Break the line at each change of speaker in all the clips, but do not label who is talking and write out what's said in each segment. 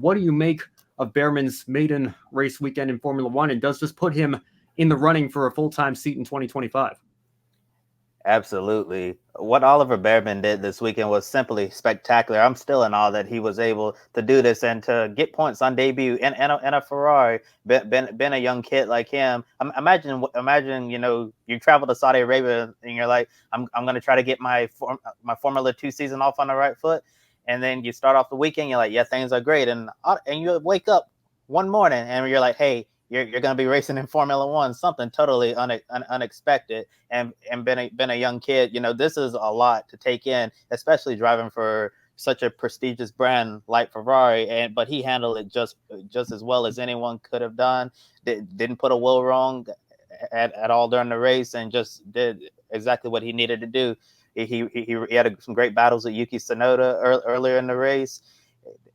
What do you make of Bearman's maiden race weekend in Formula One, and does this put him in the running for a full-time seat in 2025?
Absolutely. What Oliver Bearman did this weekend was simply spectacular. I'm still in awe that he was able to do this and to get points on debut in a Ferrari. Been a young kid like him. Imagine, you travel to Saudi Arabia and you're like, I'm going to try to get my Formula 2 season off on the right foot. And then you start off the weekend, you're like, yeah, things are great. And you wake up one morning and you're like, hey, you're going to be racing in Formula One, something totally unexpected. And been a young kid, this is a lot to take in, especially driving for such a prestigious brand like Ferrari. But he handled it just as well as anyone could have done. Didn't put a wheel wrong at all during the race, and just did exactly what he needed to do. He had some great battles with Yuki Tsunoda earlier in the race.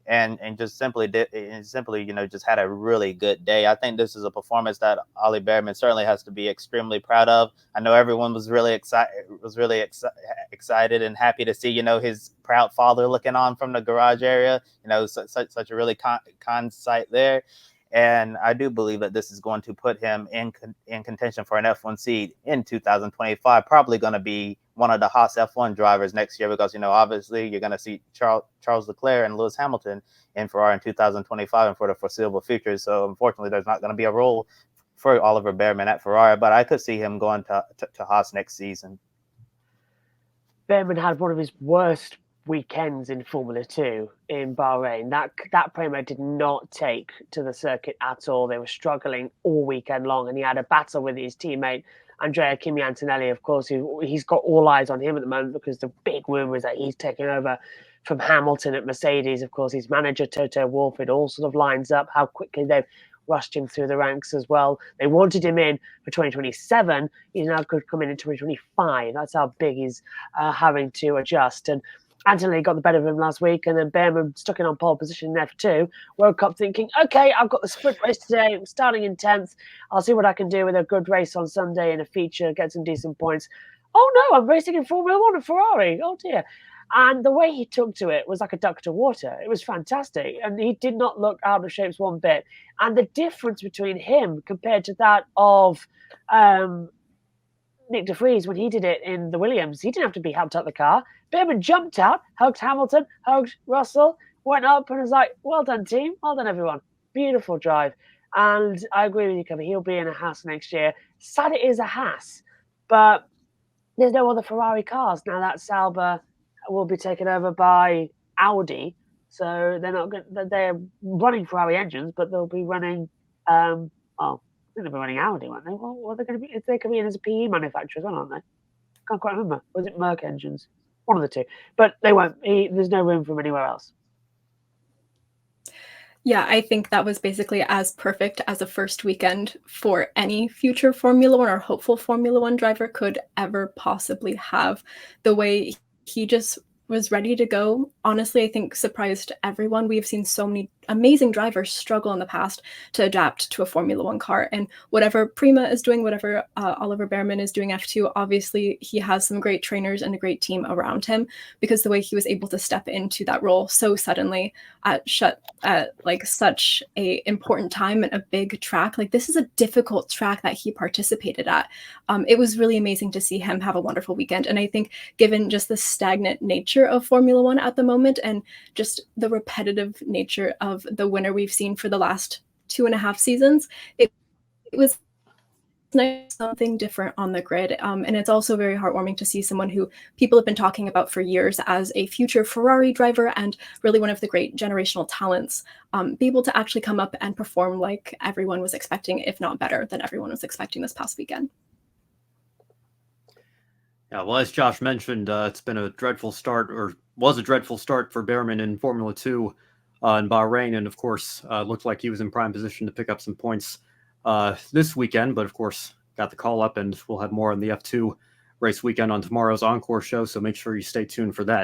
And just simply just had a really good day. I think this is a performance that Ollie Bearman certainly has to be extremely proud of. I know everyone was really excited and happy to see his proud father looking on from the garage area. Such a really con sight there. And I do believe that this is going to put him in contention for an F1 seat in 2025. Probably going to be one of the Haas F1 drivers next year, because obviously you're going to see Charles Leclerc and Lewis Hamilton in Ferrari in 2025 and for the foreseeable future. So unfortunately, there's not going to be a role for Oliver Bearman at Ferrari, but I could see him going to Haas next season.
Bearman had one of his worst weekends in Formula 2 in Bahrain. That Primo did not take to the circuit at all. They were struggling all weekend long, and he had a battle with his teammate Andrea Kimi Antonelli. Of course, he's got all eyes on him at the moment, because the big rumour is that he's taking over from Hamilton at Mercedes. Of course, his manager Toto Wolff, it all sort of lines up how quickly they've rushed him through the ranks as well. They wanted him in for 2027. He's now could come in 2025. That's how big he's having to adjust. And Antonelli got the better of him last week, and then Bearman stuck in on pole position in F2. Woke up thinking, okay, I've got the sprint race today. I'm starting in 10th. I'll see what I can do with a good race on Sunday in a feature, get some decent points. Oh no, I'm racing in Formula 1 at Ferrari. Oh dear. And the way he took to it was like a duck to water. It was fantastic. And he did not look out of shapes one bit. And the difference between him compared to that of Nick de Vries when he did it in the Williams, he didn't have to be helped out the car. Bearman jumped out, hugged Hamilton, hugged Russell, went up and was like, well done, team. Well done, everyone. Beautiful drive. And I agree with you, Kevin. He'll be in a Haas next year. Sad it is a Haas, but there's no other Ferrari cars. Now that Sauber will be taken over by Audi. So they're running Ferrari engines, but they'll be running, I think they'll be running Audi, won't they? Well, what are they going to be? They're coming in as a PE manufacturer as well, aren't they? Can't quite remember. Was it Merc engines? One of the two. But they won't. There's no room for them anywhere else.
Yeah, I think that was basically as perfect as a first weekend for any future Formula One or hopeful Formula One driver could ever possibly have. The way he just was ready to go, honestly, I think surprised everyone. We have seen so many amazing drivers struggle in the past to adapt to a Formula One car. And whatever Prima is doing, whatever Oliver Bearman is doing F2, obviously he has some great trainers and a great team around him, because the way he was able to step into that role so suddenly at like such a important time and a big track. Like, this is a difficult track that he participated at. It was really amazing to see him have a wonderful weekend. And I think given just the stagnant nature of Formula One at the moment, and just the repetitive nature of the winner we've seen for the last 2.5 seasons, it was nice, something different on the grid. And it's also very heartwarming to see someone who people have been talking about for years as a future Ferrari driver and really one of the great generational talents, be able to actually come up and perform like everyone was expecting, if not better than everyone was expecting this past weekend.
Yeah, well, as Josh mentioned, it's been a dreadful start, or was a dreadful start for Bearman in Formula 2 in Bahrain, and of course, looked like he was in prime position to pick up some points this weekend, but of course, got the call up, and we'll have more on the F2 race weekend on tomorrow's Encore show, so make sure you stay tuned for that.